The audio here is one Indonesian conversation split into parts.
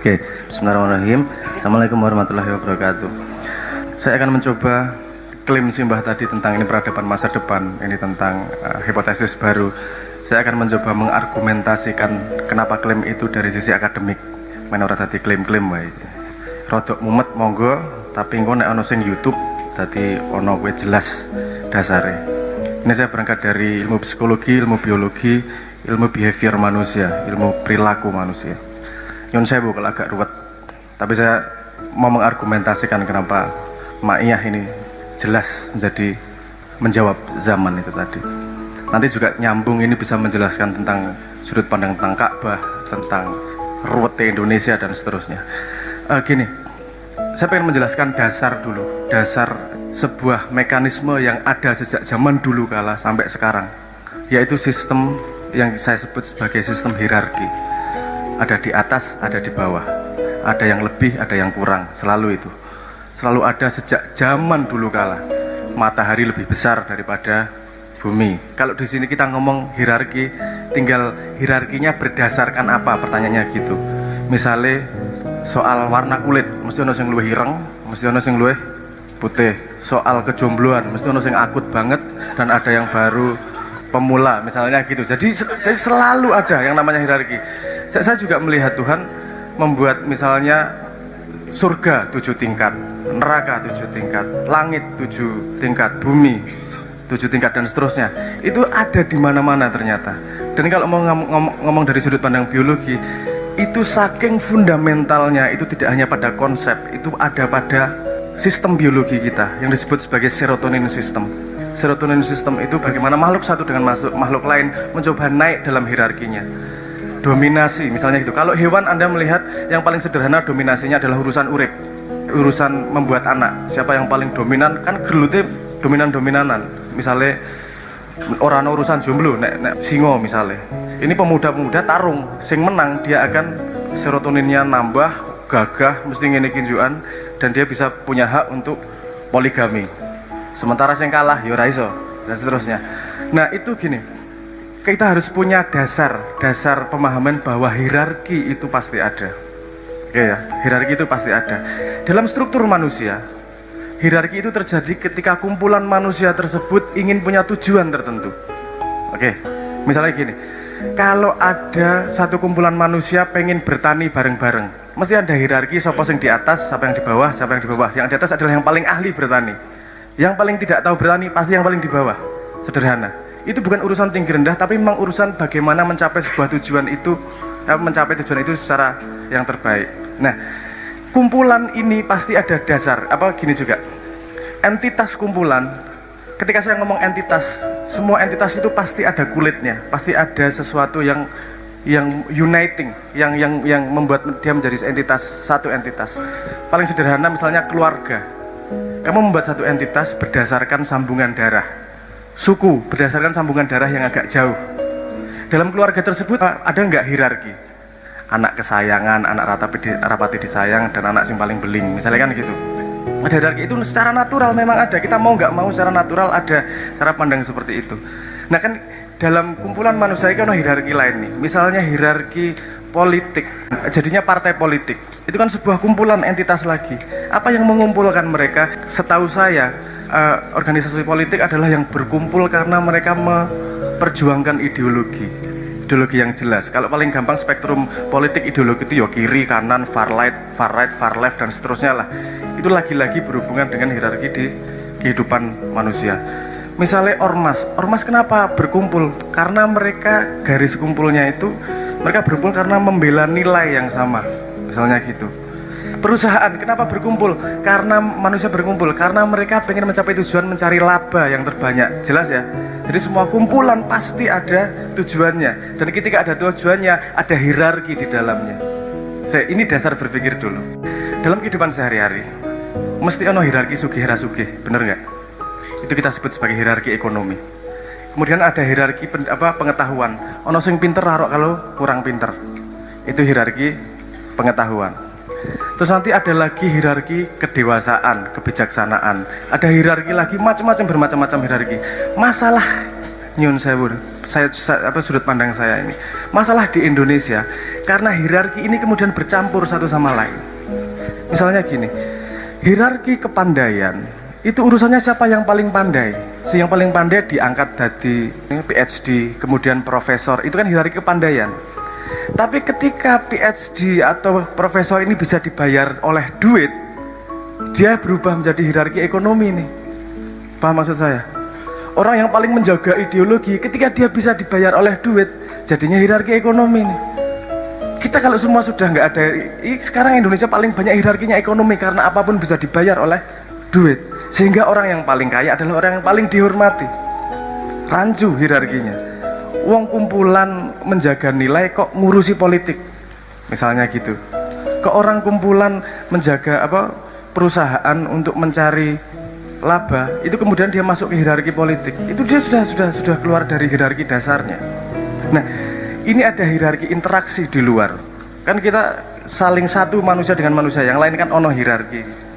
Oke, bismillahirrahmanirrahim. Assalamualaikum warahmatullahi wabarakatuh. Saya akan mencoba klaim Simbah tadi tentang ini peradaban masa depan, ini tentang hipotesis baru. Saya akan mencoba mengargumentasikan kenapa klaim itu dari sisi akademik. Menurut tadi klaim-klaim wae. Rodok mumet monggo, tapi engko nek ana sing YouTube dadi ana kuwi jelas dasare. Ini saya berangkat dari ilmu psikologi, ilmu biologi, ilmu behavior manusia, ilmu perilaku manusia. Yon sewu kalau agak ruwet, tapi saya mau mengargumentasikan kenapa Ma'iyah ini jelas menjawab zaman itu tadi. Nanti juga nyambung ini bisa menjelaskan tentang sudut pandang tentang Ka'bah, tentang ruwete Indonesia dan seterusnya. Gini, saya pengen menjelaskan dasar dulu, dasar sebuah mekanisme yang ada sejak zaman dulu kala sampai sekarang, yaitu sistem yang saya sebut sebagai sistem hierarki. Ada di atas, ada di bawah, ada yang lebih, ada yang kurang, selalu itu. Selalu ada sejak zaman dulu kala. Matahari lebih besar daripada bumi. Kalau di sini kita ngomong hierarki, tinggal hierarkinya berdasarkan apa? Pertanyaannya gitu. Misalnya soal warna kulit, mesti ono sing luwih ireng, mesti ono sing luwih putih. Soal kejombloan, mesti ono sing akut banget dan ada yang baru pemula, misalnya gitu. Jadi selalu ada yang namanya hierarki. Saya juga melihat Tuhan membuat misalnya surga 7 tingkat, neraka 7 tingkat, langit 7 tingkat, bumi 7 tingkat dan seterusnya. Itu ada di mana-mana ternyata. Dan kalau mau ngomong dari sudut pandang biologi, itu saking fundamentalnya, itu tidak hanya pada konsep, itu ada pada sistem biologi kita yang disebut sebagai serotonin system. Serotonin system itu bagaimana makhluk satu dengan makhluk lain mencoba naik dalam hierarkinya. Dominasi misalnya gitu. Kalau hewan Anda melihat yang paling sederhana dominasinya adalah urusan urip, urusan membuat anak. Siapa yang paling dominan kan gerlute dominan-dominanan. Misalnya orang urusan jomblo, nek singo misalnya. Ini pemuda-pemuda tarung, sing menang dia akan serotoninnya nambah, gagah, mesti ngene kinjuan dan dia bisa punya hak untuk poligami. Sementara yang kalah ya ora iso dan seterusnya. Nah, itu gini. Kita harus punya dasar pemahaman bahwa hierarki itu pasti ada. Oke ya, hierarki itu pasti ada. Dalam struktur manusia, hierarki itu terjadi ketika kumpulan manusia tersebut ingin punya tujuan tertentu. Oke, misalnya gini. Kalau ada satu kumpulan manusia pengen bertani bareng-bareng, mesti ada hierarki, siapa yang di atas, siapa yang di bawah, siapa yang di bawah. Yang di atas adalah yang paling ahli bertani. Yang paling tidak tahu bertani pasti yang paling di bawah. Sederhana. Itu bukan urusan tinggi rendah, tapi memang urusan bagaimana mencapai sebuah tujuan itu, mencapai tujuan itu secara yang terbaik. Nah, kumpulan ini pasti ada dasar. Gini juga, entitas kumpulan. Ketika saya ngomong entitas, semua entitas itu pasti ada kulitnya, pasti ada sesuatu yang uniting, yang membuat dia menjadi entitas, satu entitas. Paling sederhana misalnya keluarga. Kamu membuat satu entitas berdasarkan sambungan darah. Suku berdasarkan sambungan darah yang agak jauh. Dalam keluarga tersebut ada nggak hierarki? Anak kesayangan, anak rapati disayang, dan anak yang paling beling, misalnya kan gitu. Ada hierarki itu secara natural memang ada. Kita mau nggak mau secara natural ada cara pandang seperti itu. Nah kan dalam kumpulan manusia kan ada hierarki lain nih. Misalnya hierarki politik. Jadinya partai politik. Itu kan sebuah kumpulan entitas lagi. Apa yang mengumpulkan mereka? Setahu saya organisasi politik adalah yang berkumpul karena mereka memperjuangkan ideologi yang jelas. Kalau paling gampang spektrum politik ideologi itu ya kiri, kanan, far right, far left dan seterusnya lah. Itu lagi-lagi berhubungan dengan hierarki di kehidupan manusia. Misalnya ormas kenapa berkumpul? Karena mereka garis kumpulnya itu mereka berkumpul karena membela nilai yang sama, misalnya gitu. Perusahaan kenapa berkumpul? Karena manusia berkumpul karena mereka pengen mencapai tujuan mencari laba yang terbanyak. Jelas ya? Jadi semua kumpulan pasti ada tujuannya. Dan ketika ada tujuannya, ada hierarki di dalamnya. Ini dasar berpikir dulu. Dalam kehidupan sehari-hari, mesti ono hierarki sugih rasugih, bener nggak? Itu kita sebut sebagai hierarki ekonomi. Kemudian ada hierarki pengetahuan. Ono sing pinter harok kalau kurang pinter. Itu hierarki pengetahuan. Terus nanti ada lagi hierarki kedewasaan, kebijaksanaan. Ada hierarki lagi bermacam-macam hierarki. nyun sewu, sudut pandang saya ini. Masalah di Indonesia karena hierarki ini kemudian bercampur satu sama lain. Misalnya gini, hierarki kepandaian itu urusannya siapa yang paling pandai. Si yang paling pandai diangkat jadi PhD, kemudian profesor, itu kan hierarki kepandaian. Tapi ketika PhD atau profesor ini bisa dibayar oleh duit, dia berubah menjadi hierarki ekonomi nih. Paham maksud saya? Orang yang paling menjaga ideologi, ketika dia bisa dibayar oleh duit, jadinya hierarki ekonomi nih. Kita kalau semua sudah nggak ada, sekarang Indonesia paling banyak hierarkinya ekonomi, karena apapun bisa dibayar oleh duit. Sehingga orang yang paling kaya adalah orang yang paling dihormati. Rancu hierarkinya. Wong kumpulan menjaga nilai kok ngurusi politik, misalnya gitu. Kok orang kumpulan menjaga perusahaan untuk mencari laba, itu kemudian dia masuk ke hierarki politik. Itu dia sudah keluar dari hierarki dasarnya. Nah, ini ada hierarki interaksi di luar. Kan kita saling satu manusia dengan manusia, yang lain kan ono hierarki.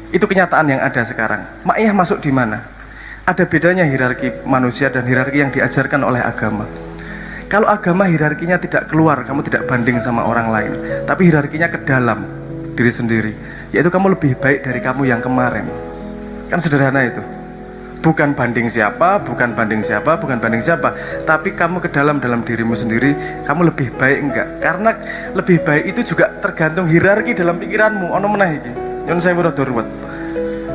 Itu kenyataan yang ada sekarang. Maiyah masuk di mana? Ada bedanya hierarki manusia dan hierarki yang diajarkan oleh agama. Kalau agama hierarkinya tidak keluar, kamu tidak banding sama orang lain, tapi hierarkinya ke dalam diri sendiri, yaitu kamu lebih baik dari kamu yang kemarin. Kan sederhana itu. Bukan banding siapa, bukan banding siapa, bukan banding siapa, tapi kamu ke dalam dirimu sendiri, kamu lebih baik enggak? Karena lebih baik itu juga tergantung hierarki dalam pikiranmu. Ono meneh iki. Nyun sewu rada ruwet.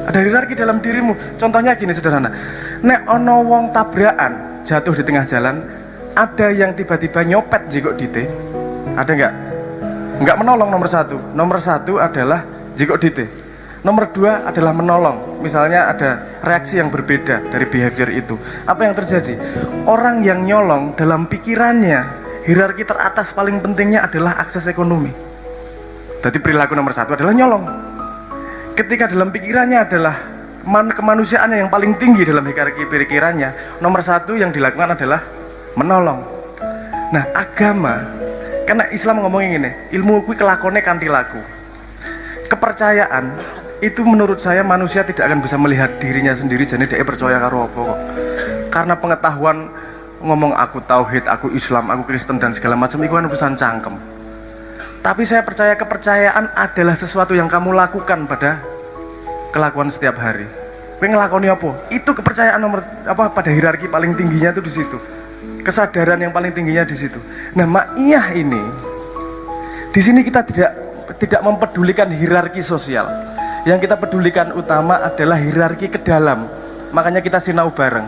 Ada hierarki dalam dirimu. Contohnya gini sederhana. Nek ono wong tabrakan jatuh di tengah jalan, ada yang tiba-tiba nyopet jikok dite. Ada enggak? Enggak menolong nomor satu. Nomor satu adalah jikok dite. Nomor dua adalah menolong. Misalnya ada reaksi yang berbeda dari behavior itu. Apa yang terjadi? Orang yang nyolong dalam pikirannya, hierarki teratas paling pentingnya adalah akses ekonomi. Jadi perilaku nomor satu adalah nyolong. Ketika dalam pikirannya adalah kemanusiaan yang paling tinggi dalam hierarki pikirannya, nomor satu yang dilakukan adalah menolong. Nah, agama, karena Islam ngomongin gini, ilmu kuwi kelakone kanthi laku. Kepercayaan itu menurut saya manusia tidak akan bisa melihat dirinya sendiri, jadi dia percaya karo apa kok. Karena pengetahuan ngomong aku tauhid, aku Islam, aku Kristen dan segala macam itu kan urusan cangkem. Tapi saya percaya kepercayaan adalah sesuatu yang kamu lakukan pada kelakuan setiap hari. Kowe ngelakoni apa? Itu kepercayaan nomor pada hierarki paling tingginya itu di situ. Kesadaran yang paling tingginya di situ. Nah, maiyah ini di sini kita tidak mempedulikan hierarki sosial. Yang kita pedulikan utama adalah hierarki ke dalam. Makanya kita sinau bareng.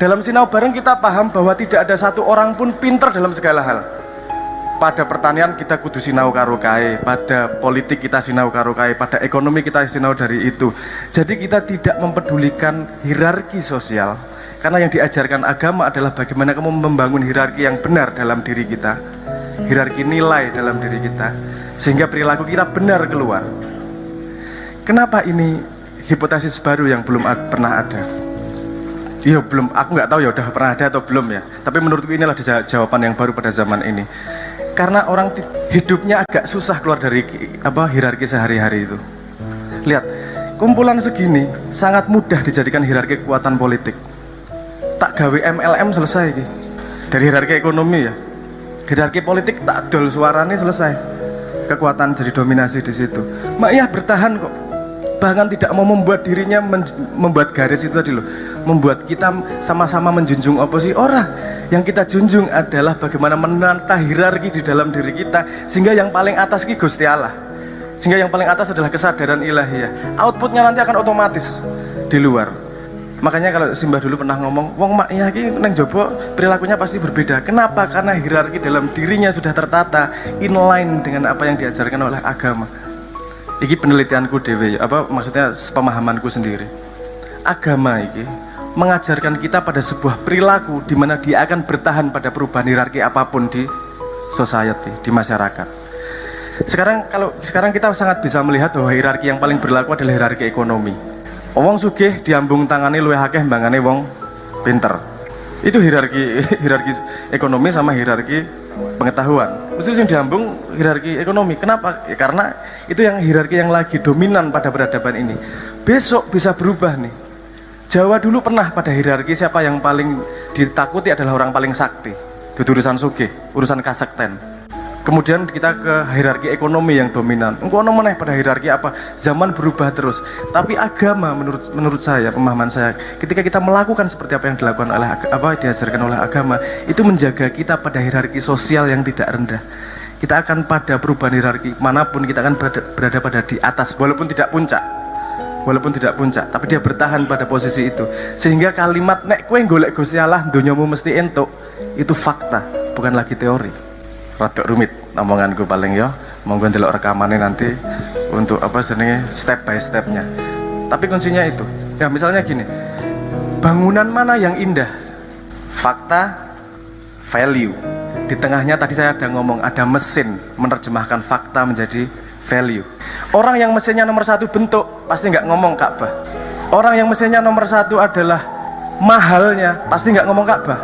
Dalam sinau bareng kita paham bahwa tidak ada satu orang pun pintar dalam segala hal. Pada pertanian kita kudu sinau karo kae, pada politik kita sinau karo kae, pada ekonomi kita sinau dari itu. Jadi kita tidak mempedulikan hierarki sosial, karena yang diajarkan agama adalah bagaimana kamu membangun hierarki yang benar dalam diri kita, hierarki nilai dalam diri kita, sehingga perilaku kita benar keluar. Kenapa ini hipotesis baru yang belum pernah ada? Iya belum, aku nggak tahu ya udah pernah ada atau belum ya. Tapi menurutku inilah jawaban yang baru pada zaman ini. Karena orang hidupnya agak susah keluar dari hierarki sehari-hari itu. Lihat, kumpulan segini sangat mudah dijadikan hierarki kekuatan politik. Tak gawe MLM selesai ini. Dari hierarki ekonomi ya. Hierarki politik tak dol suaranya selesai. Kekuatan jadi dominasi di situ. Maiyah bertahan kok. Bahkan tidak mau membuat dirinya membuat garis itu tadi loh, membuat kita sama-sama menjunjung apa sih orang. Yang kita junjung adalah bagaimana menata hierarki di dalam diri kita, sehingga yang paling atas ki Gusti Allah, sehingga yang paling atas adalah kesadaran ilahiyah. Outputnya nanti akan otomatis di luar. Makanya kalau Simbah dulu pernah ngomong, wong maiyah ki neng jopo perilakunya pasti berbeda. Kenapa? Karena hierarki dalam dirinya sudah tertata inline dengan apa yang diajarkan oleh agama. Iki penelitianku dewe, maksudnya pemahamanku sendiri. Agama iki mengajarkan kita pada sebuah perilaku di mana dia akan bertahan pada perubahan hierarki apapun di society, di masyarakat. Sekarang kita sangat bisa melihat bahwa hierarki yang paling berlaku adalah hierarki ekonomi. Wong sugih diambung tangane luwih akeh mbangane wong pinter. Itu hierarki ekonomi sama hierarki pengetahuan. Mesti yang diambung hierarki ekonomi. Kenapa? Ya, karena itu yang hierarki yang lagi dominan pada peradaban ini. Besok bisa berubah nih. Jawa dulu pernah pada hierarki siapa yang paling ditakuti adalah orang paling sakti. Itu urusan sugih, urusan kasekten. Kemudian kita ke hierarki ekonomi yang dominan. Engko ono meneh pada hierarki apa? Zaman berubah terus. Tapi agama menurut saya, pemahaman saya, ketika kita melakukan seperti apa yang dilakukan oleh diajarkan oleh agama, itu menjaga kita pada hierarki sosial yang tidak rendah. Kita akan pada perubahan hierarki manapun kita akan berada pada di atas walaupun tidak puncak, tapi dia bertahan pada posisi itu. Sehingga kalimat nek kowe golek Gusti Allah donyamu mesti entuk, itu fakta, bukan lagi teori. Rada rumit omonganku paling ya, monggo ndelok rekamannya nanti untuk step by stepnya. Tapi kuncinya itu. Ya misalnya gini, bangunan mana yang indah? Fakta, value. Di tengahnya tadi saya ada ngomong, ada mesin menerjemahkan fakta menjadi value. Orang yang mesinnya nomor satu bentuk, pasti nggak ngomong Ka'bah. Orang yang mesinnya nomor satu adalah mahalnya, pasti nggak ngomong Ka'bah.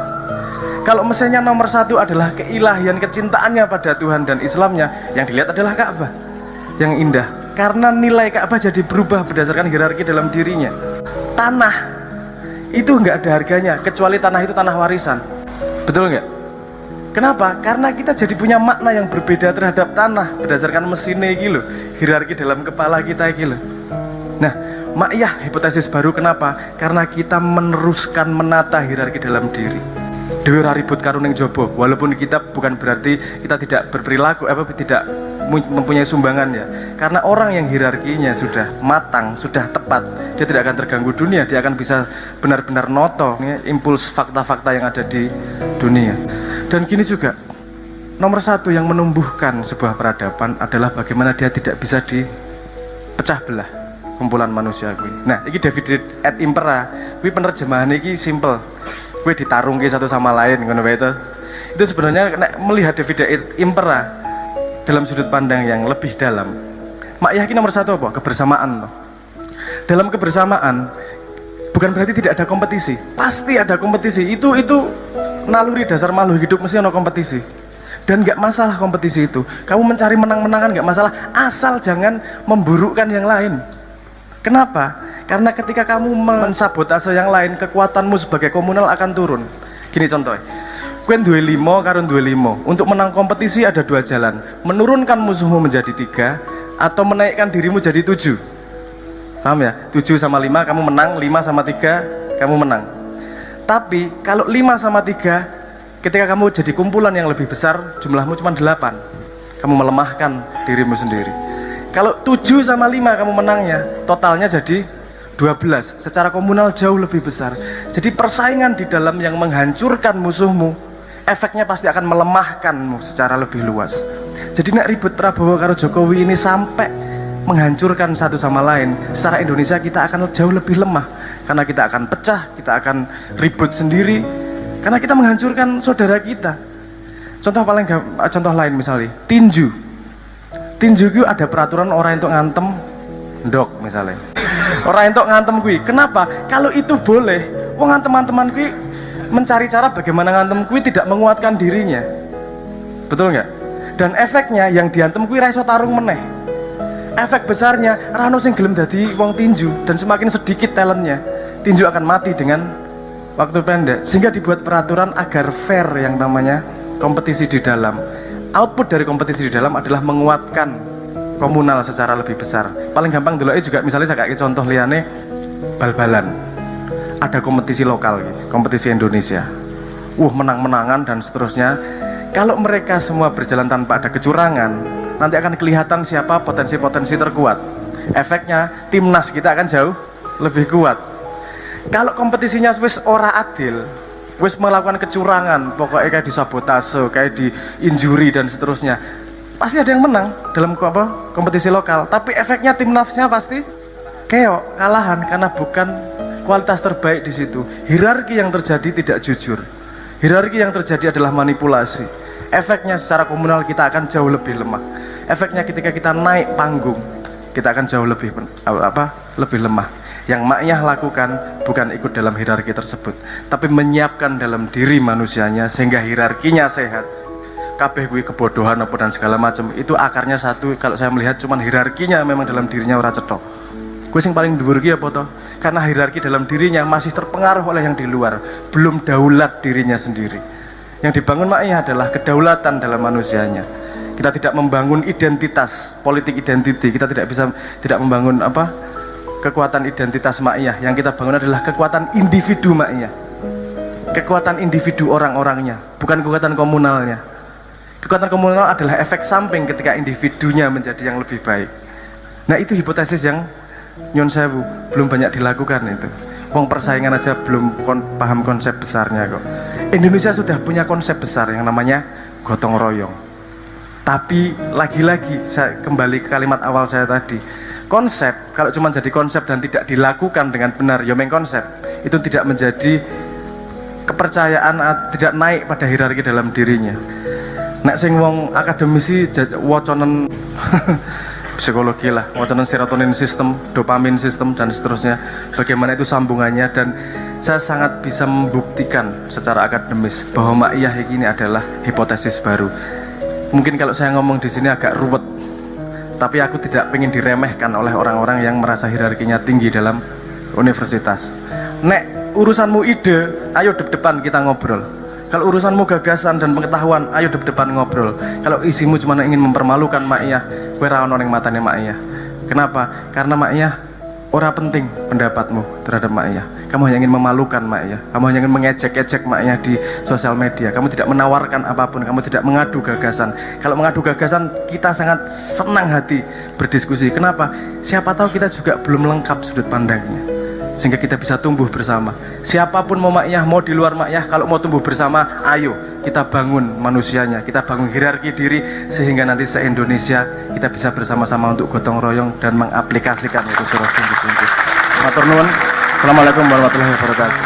Kalau mesinnya nomor satu adalah keilahian, kecintaannya pada Tuhan dan Islamnya, yang dilihat adalah Ka'bah yang indah. Karena nilai Ka'bah jadi berubah berdasarkan hierarki dalam dirinya. Tanah itu nggak ada harganya, kecuali tanah itu tanah warisan. Betul nggak? Kenapa? Karena kita jadi punya makna yang berbeda terhadap tanah berdasarkan mesinnya gitu, hierarki dalam kepala kita gitu. Nah, makyah hipotesis baru kenapa? Karena kita meneruskan menata hierarki dalam diri. Dewi ora ribut karo ning jaba, walaupun kita bukan berarti kita tidak berperilaku tidak mempunyai sumbangan ya. Karena orang yang hierarkinya sudah matang, sudah tepat, dia tidak akan terganggu dunia, dia akan bisa benar-benar noto impuls fakta-fakta yang ada di dunia. Dan gini juga, nomor satu yang menumbuhkan sebuah peradaban adalah bagaimana dia tidak bisa dipecah belah kumpulan manusia kuwi. Nah, ini David et Impera, kuwi penerjemahan iki simple. Kuwi ditarungke satu sama lain ngono wae itu. Itu sebenarnya melihat David et Impera dalam sudut pandang yang lebih dalam. Makyah iki nomor satu apa? Kebersamaan. Dalam kebersamaan bukan berarti tidak ada kompetisi. Pasti ada kompetisi. Itu naluri dasar makhluk hidup, mesti ada kompetisi. Dan nggak masalah kompetisi itu. Kamu mencari menang-menangan nggak masalah, asal jangan memburukkan yang lain. Kenapa? Karena ketika kamu mensabotase yang lain, kekuatanmu sebagai komunal akan turun. Gini contohnya, kuen duwe 5 karo duwe 5. Untuk menang kompetisi ada 2 jalan. Menurunkan musuhmu menjadi 3 atau menaikkan dirimu jadi 7. Paham ya? 7 sama 5 kamu menang, 5 sama 3 kamu menang. Tapi kalau 5 sama 3, ketika kamu jadi kumpulan yang lebih besar, jumlahmu cuma 8. Kamu melemahkan dirimu sendiri. Kalau 7 sama 5 kamu menangnya, totalnya jadi 12. Secara komunal jauh lebih besar. Jadi persaingan di dalam yang menghancurkan musuhmu, efeknya pasti akan melemahkanmu secara lebih luas. Jadi nek ribut Prabowo karo Jokowi ini sampai menghancurkan satu sama lain, secara Indonesia kita akan jauh lebih lemah. Karena kita akan pecah, kita akan ribut sendiri, karena kita menghancurkan saudara kita. Contoh lain misalnya, tinju itu ada peraturan orang untuk ngantem ndok misalnya. Orang untuk ngantem kui, kenapa? Kalau itu boleh, wong ngantem-nganteman kui mencari cara bagaimana ngantem kui tidak menguatkan dirinya. Betul nggak? Dan efeknya yang diantem kui ra iso tarung meneh. Efek besarnya rano sing gelem dadi wong tinju, dan semakin sedikit talentnya, tinju akan mati dengan waktu pendek. Sehingga dibuat peraturan agar fair yang namanya kompetisi di dalam. Output dari kompetisi di dalam adalah menguatkan komunal secara lebih besar. Paling gampang dulu juga misalnya saya kayak contoh liane bal-balan. Ada kompetisi lokal, kompetisi Indonesia. Menang-menangan dan seterusnya. Kalau mereka semua berjalan tanpa ada kecurangan, nanti akan kelihatan siapa potensi-potensi terkuat. Efeknya timnas kita akan jauh lebih kuat. Kalau kompetisinya wis ora adil, wis melakukan kecurangan, pokoknya kayak disabotase, kayak diinjuri dan seterusnya, pasti ada yang menang dalam kompetisi lokal. Tapi efeknya timnasnya pasti keok, kalahan, karena bukan kualitas terbaik di situ. Hierarki yang terjadi tidak jujur. Hierarki yang terjadi adalah manipulasi. Efeknya secara komunal kita akan jauh lebih lemah. Efeknya ketika kita naik panggung, kita akan jauh lebih lemah. Yang makyah lakukan bukan ikut dalam hierarki tersebut, tapi menyiapkan dalam diri manusianya sehingga hierarkinya sehat. Kabeh kuwi kebodohan apa dan segala macam itu akarnya satu. Kalau saya melihat cuman hierarkinya memang dalam dirinya ora cetok. Gue sing paling dhuwur ki apa toh? Karena hierarki dalam dirinya masih terpengaruh oleh yang di luar, belum daulat dirinya sendiri. Yang dibangun Ma'iyah adalah kedaulatan dalam manusianya. Kita tidak membangun identitas, politik identity. Kita tidak membangun kekuatan identitas Ma'iyah. Yang kita bangun adalah kekuatan individu Ma'iyah. Kekuatan individu orang-orangnya, bukan kekuatan komunalnya. Kekuatan komunal adalah efek samping ketika individunya menjadi yang lebih baik. Nah, itu hipotesis yang nyun sewu belum banyak dilakukan itu. Wong persaingan aja belum paham konsep besarnya kok. Indonesia sudah punya konsep besar yang namanya gotong royong. Tapi lagi-lagi saya kembali ke kalimat awal saya tadi. Konsep kalau cuma jadi konsep dan tidak dilakukan dengan benar, ya meng konsep, itu tidak menjadi kepercayaan, tidak naik pada hierarki dalam dirinya. Nek sing wong akademisi waconen psikologi lah, waconan serotonin sistem, dopamin sistem, dan seterusnya, bagaimana itu sambungannya. Dan saya sangat bisa membuktikan secara akademis bahwa Ma'iyah ini adalah hipotesis baru. Mungkin kalau saya ngomong di sini agak ruwet, tapi aku tidak ingin diremehkan oleh orang-orang yang merasa hierarkinya tinggi dalam universitas. Nek urusanmu ide, ayo depan kita ngobrol. Kalau urusanmu gagasan dan pengetahuan, ayo depan ngobrol. Kalau isimu cuma ingin mempermalukan Ma'iyah, kowe ra ono ning matane Ma'iyah. Kenapa? Karena Ma'iyah ora penting pendapatmu terhadap Ma'iyah. Kamu hanya ingin memalukan Ma'iyah. Kamu hanya ingin mengejek-ejek Ma'iyah di sosial media. Kamu tidak menawarkan apapun, kamu tidak mengadu gagasan. Kalau mengadu gagasan, kita sangat senang hati berdiskusi. Kenapa? Siapa tahu kita juga belum lengkap sudut pandangnya, sehingga kita bisa tumbuh bersama. Siapapun mau Ma'iyah, mau di luar Ma'iyah, kalau mau tumbuh bersama, ayo kita bangun manusianya, kita bangun hierarki diri, sehingga nanti se-Indonesia kita bisa bersama-sama untuk gotong royong dan mengaplikasikan itu secara sungguh-sungguh. Matur nuwun. Assalamualaikum warahmatullahi wabarakatuh.